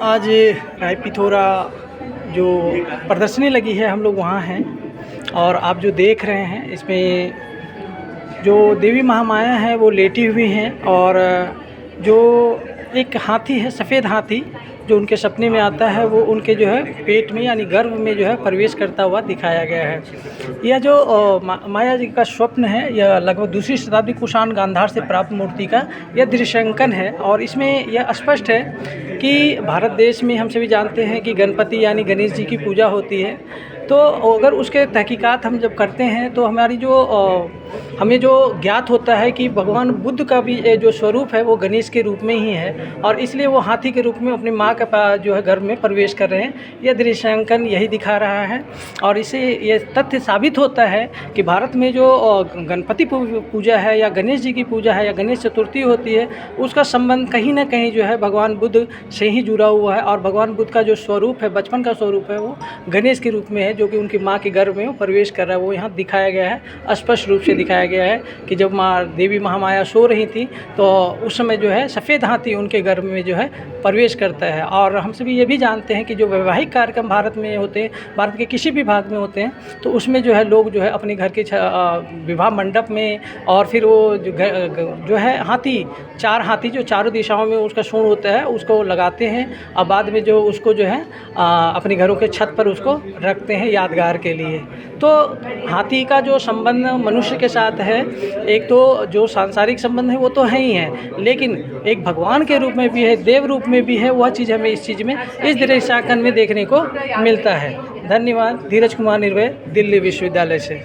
आज राय पिथौरा जो प्रदर्शनी लगी है हम लोग वहाँ हैं और आप जो देख रहे हैं इसमें जो देवी महामाया है वो लेटी हुई हैं और जो एक हाथी है, सफ़ेद हाथी, जो उनके सपने में आता है वो उनके जो है पेट में यानी गर्भ में जो है प्रवेश करता हुआ दिखाया गया है। यह जो माया जी का स्वप्न है, यह लगभग दूसरी शताब्दी कुषाण गांधार से प्राप्त मूर्ति का यह दृश्यांकन है और इसमें यह स्पष्ट है कि भारत देश में हम सभी जानते हैं कि गणपति यानी गणेश जी की पूजा होती है। तो अगर उसके तहकीकात हम जब करते हैं तो हमारी जो हमें जो ज्ञात होता है कि भगवान बुद्ध का भी जो स्वरूप है वो गणेश के रूप में ही है और इसलिए वो हाथी के रूप में अपनी माँ के पास जो है गर्भ में प्रवेश कर रहे हैं। यह दृश्यांकन यही दिखा रहा है और इससे ये तथ्य साबित होता है कि भारत में जो गणपति पूजा है या गणेश जी की पूजा है या गणेश चतुर्थी होती है, उसका संबंध कहीं ना कहीं जो है भगवान बुद्ध से ही जुड़ा हुआ है और भगवान बुद्ध का जो स्वरूप है, बचपन का स्वरूप है, वो गणेश के रूप में है, जो कि उनकी माँ के गर्भ में वो प्रवेश कर रहा है। वो यहाँ दिखाया गया है, स्पष्ट रूप से दिखाया गया है कि जब माँ देवी महामाया सो रही थी तो उस समय जो है सफ़ेद हाथी उनके गर्भ में जो है प्रवेश करता है। और हम सभी ये भी जानते हैं कि जो वैवाहिक कार्यक्रम भारत में होते हैं, भारत के किसी भी भाग में होते हैं, तो उसमें जो है लोग जो है अपने घर के विवाह मंडप में और फिर वो जो है हाथी, चार हाथी जो चारों दिशाओं में उसका सूंड होता है उसको लगाते हैं और बाद में जो उसको जो है अपने घरों के छत पर उसको रखते हैं यादगार के लिए। तो हाथी का जो संबंध मनुष्य के साथ है, एक तो जो सांसारिक संबंध है वो तो है ही है, लेकिन एक भगवान के रूप में भी है, देव रूप में भी है। वह चीज़ हमें इस चीज़ में, इस दृश्यांकन में देखने को मिलता है। धन्यवाद। धीरज कुमार निर्भय, दिल्ली विश्वविद्यालय से।